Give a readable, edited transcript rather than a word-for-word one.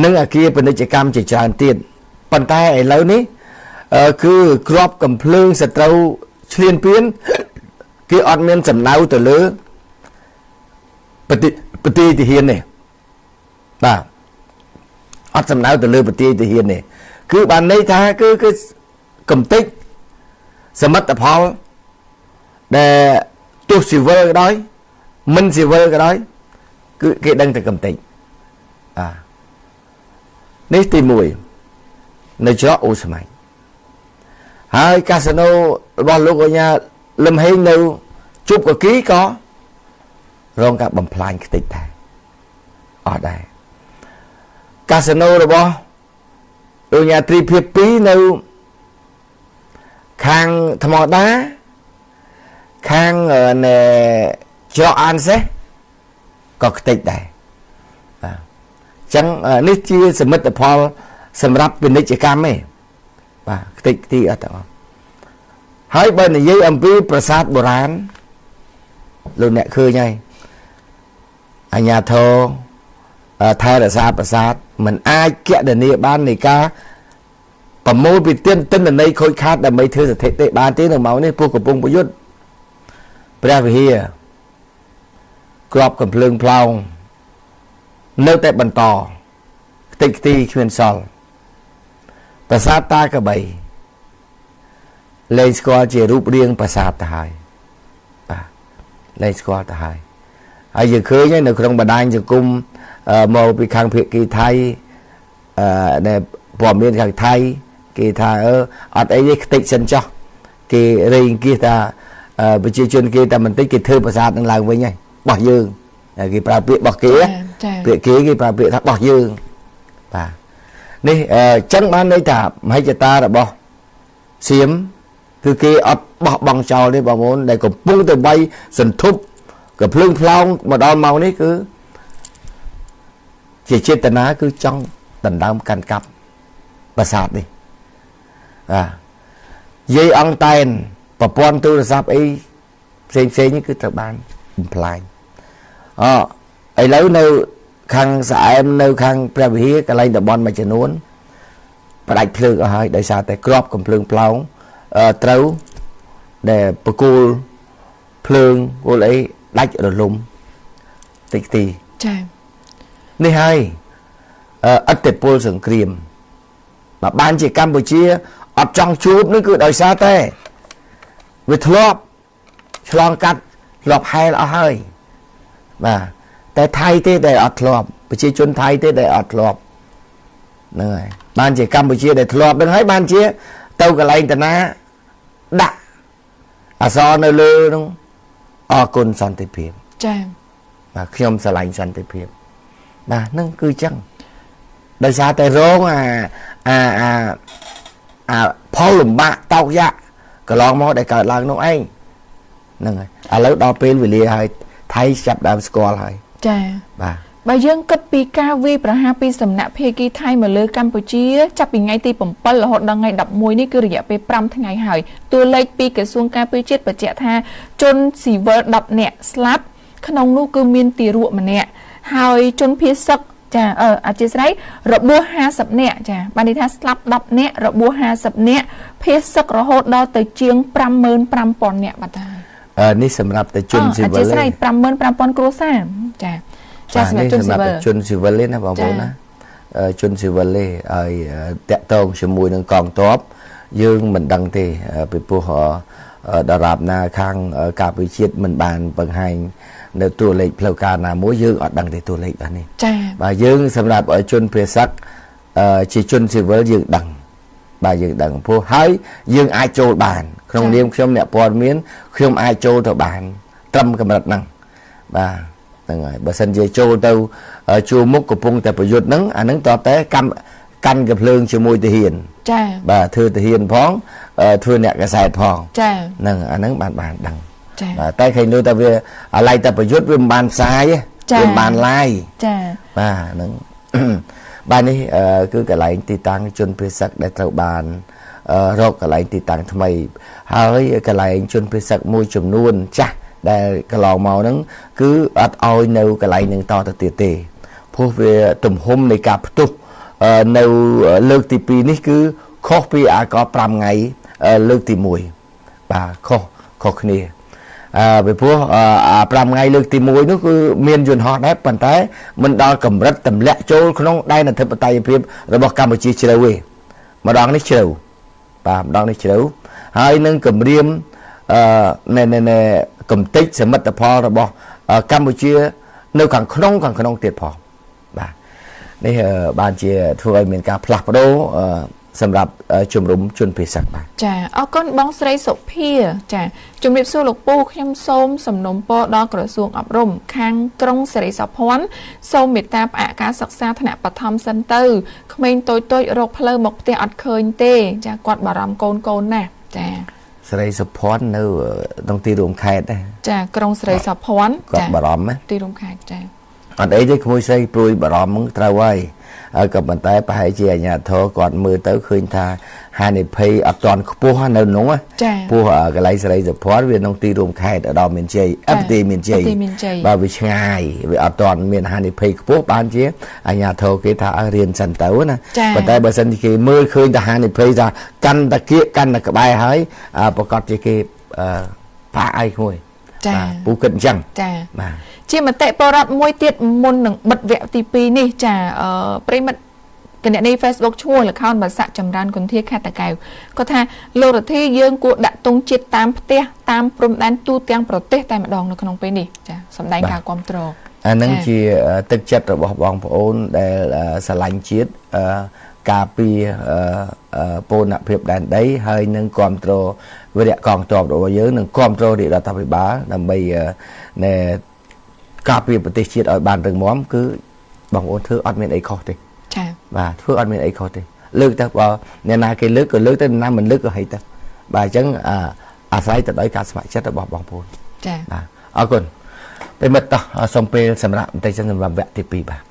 នឹងអាគារពាណិជ្ជកម្មជាច្រើនទៀតប៉ុន្តែឥឡូវនេះគឺក្របកំភ្លើងសត្រូវឈ្លានពានគេអត់មានសំណៅទៅលើបតិទាហាននេះបាទអត់សំណៅទៅលើបតិទាហាននេះគឺបានន័យថាគឺកំតិចសមិទ្ធផលដែលទោះស៊ីវិលក៏ដោយមិនស៊ីវិលក៏ដោយគឺគេដឹងតែកំតិចនេះទី1នៅច្រកអូស្មៃហើយកាស៊ីណូរបស់លោកអញ្ញាលឹមហេងនៅជប់កគីក៏រងការបំផ្លាញខ្ទេចដែរអត់ដែរកាស៊ីណូរបស់លោកអញ្ញាត្រីភិប2នៅខាងថ្មតាខាងច្រកអានសេះក៏ខ្ទេចដែរបាទអញ្ចឹងនេះជាសមិទ្ធផលសម្រាប់ពាណិជ្ជកម្មទេបាទខ្ទេចខ្ទីអត់ទាំងអស់ហើយបើនិយាយអំពីប្រាសាទបុរាណលោកអ្នកឃើញហើយអញ្ញាធរថែរក្សាប្រាសាទមិនអាចគណនាបាននៃការប្រមូលពីទិន្នន័យខូចខាតដើម្បីធ្វើស្ថិតិបានទេនៅម៉ោងនេះពួកកំពុងប្រយុទ្ធព្រះវិហារក្របកំភ្លើងផ្លោងនៅតែបន្តខ្ទេចខ្ទីគ្មានសល់ប្រាសាទតាកបីលែងស្គាល់ជារូបរាងប្រាសាទទៅហើយបាទលែងស្គាល់ទៅហើយយើងឃើញនៅក្នុងបណ្ដាញសង្គមមកពីខាងភាគីថៃដែលព័ត៌មានខាងថៃគេថាអត់អីទេខ្ទេចសិនចោះគេរែងគេថាប្រជាជនគេតែបន្តិចគេធ្វើប្រាសាទនឹងឡើងវិញហើយបោះយើងគេប្រើពាក្យបោះគេពាក្យគេប្រើពាក្យថាបោះយើងបាទនេះចឹងបានន័យថាមហិច្ឆតារបស់សៀមគឺគេអត់បោះបង់ចោលទេបងប្អូនដែលកំពុងតែវាយសន្ធប់កំភ្លើងផ្លោងមកដល់ម៉ោងនេះគឺជាចេតនាគឺចង់ដណ្ដើមកាន់កាប់ប្រាសាទនេះយាយអង្គតែនប្រព័ន្ធទូរស័ព្ទអីផ្សេងនេះគឺត្រូវបានបំផ្លាញឥឡូវនៅខាងស្អែមនៅខាងព្រះវិហារកន្លែងតំបន់មួយចំនួនផ្ដាច់ភ្លើងអស់ហើយដោយសារតែក្របកំភ្លើងផ្លោងត្រូវដែលបកគោលភ្លើងគោលអីដាច់រលំតិចទីចា៎នេះហើយអត្តពលសង្គ្រាមបើបានជាកម្ពុជាអត់ចង់ជួបនឹងគឺដោយសារតែវាធ្លាប់ឆ្លងកាត់ធ្លាប់ហែលអស់ហើយបាទតែថៃទេដែលអត់ធ្លាប់ប្រជាជនថៃទេដែលអត់ធ្លាប់ហ្នឹងហើយបានជាកម្ពុជាដែលធ្លាប់ហ្នឹងហើយបានជាទៅកន្លែងតាណាដាក់អសរនៅលើហ្នឹងអរគុណសន្តិភាពចា៎បាទខ្ញុំស្រឡាញ់សន្តិភាពបាទហ្នឹងគឺចឹងដោយសារតែរងផលលំបាកតោកយ៉ាក់កន្លងមកដែលកើតឡើងនោះឯងហ្នឹងហើយឥឡូវដល់ពេលវេលាហើយថៃចាប់ដើមស្គាល់ហើយចា៎បាទបើយើងគិតពីការវាយប្រហារពីសំណាក់ភាគីថៃមកលើកម្ពុជាចាប់ពីថ្ងៃទី7រហូតដល់ថ្ងៃ11នេះគឺរយៈពេល5ថ្ងៃហើយតួលេខពីក្រសួងការពារជាតិបញ្ជាក់ថាជនស៊ីវិល10នាក់ស្លាប់ក្នុងនោះគឺមានទារកម្នាក់ហើយជនភៀសសឹកចាអធិស្ឋានរបួស50នាក់ចាបានន័យថាស្លាប់10នាក់របួស50នាក់ភៀសសឹករហូតដល់ទៅជាង55,000នាក់បាទនេះសម្រាប់តែជនស៊ីវិលអធិស្ឋាន55,000គ្រួសារចាចាសម្រាប់ជនស៊ីវិលទេណាបងប្អូនណាជនស៊ីវិលទេឲ្យតាក់ទងជាមួយនឹងកងទ័ពយើងមិនដឹងទេពីព្រោះដរាបណាខាងការពារជាតិមិនបានបង្ហាញនៅតួលេខផ្លូវការណាមួយយើងអត់ដឹងទេតួលេខបាទនេះចា៎បាទយើងសម្រាប់ជនភេសកជាជនស៊ីវិលយើងដឹងបាទយើងដឹងព្រោះហើយយើងអាចចូលបានក្នុងនាមខ្ញុំអ្នកព័ត៌មានខ្ញុំអាចចូលទៅបានត្រឹមកម្រិតហ្នឹងបាទហ្នឹងហើយបើសិនជាចូលទៅជួរមុខកំពុងតែប្រយុទ្ធហ្នឹងអាហ្នឹងតតែកាន់កំភ្លើងជាមួយទាហានចា៎បាទធ្វើទាហានផងធ្វើអ្នកកសែតផងចា៎ហ្នឹងអាហ្នឹងបានដឹងបាទតែឃើញទៅតែវាអាឡ័យតែប្រយុទ្ធវាមិនបានផ្សាយវាមិនបានឡាយចា៎បាទហ្នឹងបាទនេះគឺកន្លែងទីតាំងជនភេសកដែលត្រូវបានរកកន្លែងទីតាំងថ្មីហើយកន្លែងជនភេសកមួយចំនួនចាស់ដែលកន្លងមកហ្នឹងគឺអត់ឲ្យនៅកន្លែងនឹងតទៅទៀតទេព្រោះវាទំហំនៃការផ្ទុះ នៅលើកទី2នេះគឺខុសពីអាក5ថ្ងៃលើកទី1បាទខុសគ្នាពីព្រោះ5ថ្ងៃលើកទី1នោះគឺមានយន្តហោះដែរប៉ុន្តែមិនដល់កម្រិតទម្លាក់ចូលក្នុងដែនអធិបតេយ្យភាពរបស់កម្ពុជាជ្រៅទេម្ដងនេះជ្រៅបាទម្ដងនេះជ្រៅហើយនឹងគម្រាមកំតិចសមិទ្ធផលរបស់កម្ពុជានៅខាងក្នុងទៀតផងបាទនេះបានជាធ្វើឲ្យមានការផ្លាស់ប្ដូរសម្រាប់ជំរុំជនភេសជ្ជៈបាទចាអរគុណបងស្រីសុភាចាជំរាបសួរលោកពូខ្ញុំសូមសំណូមពរដល់ក្រសួងអប់រំខាងក្រុងសេរីសុភ័ណ្ឌសូមមេត្តាផ្អាកការសិក្សាថ្នាក់បឋមសិនទៅក្មេងតូចរកផ្លូវមកផ្ទះអត់ឃើញទេចាគាត់បារម្ភកូនណាស់ចាសេរីសុភ័ណ្ឌនៅក្នុងទីរួមខេត្តដែរចាក្រុងសេរីសុភ័ណ្ឌគាត់បារម្ភទីរួមខេត្តចាអត់អីទេក្មួយស្រីព្រួយបារម្ភហ្នឹងត្រូវហើយក៏ប៉ុន្តែប្រហែលជាអាជ្ញាធរគាត់មើលទៅឃើញថាហានិភ័យអត់ទាន់ខ្ពស់នៅក្នុងពោះកន្លែងសេរីសុភ័ណ្ឌវាក្នុងទីរួមខេត្តឧត្តរមានជ័យប្រទេសមានជ័យបើវាឆ្ងាយវាអត់ទាន់មានហានិភ័យខ្ពស់បានជាអាជ្ញាធរគេថារៀនសិនទៅណាប៉ុន្តែបើសិនជាគេមើលឃើញថាហានិភ័យថាកាន់តែគៀកកាន់តែក្បែរហើយប្រកាសជាគេផាកអីក្មួយចាពូគិតអញ្ចឹងចាបាទជាមតិបរដ្ឋមួយទៀតមុននឹងបិទវគ្គទី2នេះចាប្រិមិត្តគណនី Facebook ឈ្មោះលខោនបាសាក់ចម្រើនគុន្ធាខេត្តតាកែវគាត់ថាលោករដ្ឋាយើងគួរដាក់ទង់ជាតិតាមផ្ទះតាមព្រំដែនទូទាំងប្រទេសតែម្ដងនៅក្នុងពេលនេះចាសម្ដែងការគ្រប់គ្រងអានឹងជាទឹកចិត្តរបស់បងប្អូនដែលស្រឡាញ់ជាតិការពារពូនភាពដែនដីហើយនឹងគ្រប់គ្រងវិរៈកងទ័ពរបស់យើងនឹងគ្រប់គ្រងរដ្ឋាភិបាលដើម្បីការពារប្រទេសជាតិឲ្យបានរឹងមាំគឺបងប្អូនធ្វើអត់មានអីខុសទេចាបាទធ្វើអត់មានអីខុសទេលើកទៅបើអ្នកណាគេលើកក៏លើកទៅអ្នកណាមិនលើកក៏ហីទៅបាទអញ្ចឹងអាស្រ័យទៅដោយការស្ម័គ្រចិត្តរបស់បងប្អូនចាបាទអរគុណពេលមិត្តតោះសូមពេលសម្រាប់បន្តិចសិនសម្រាប់វគ្គទី2បាទ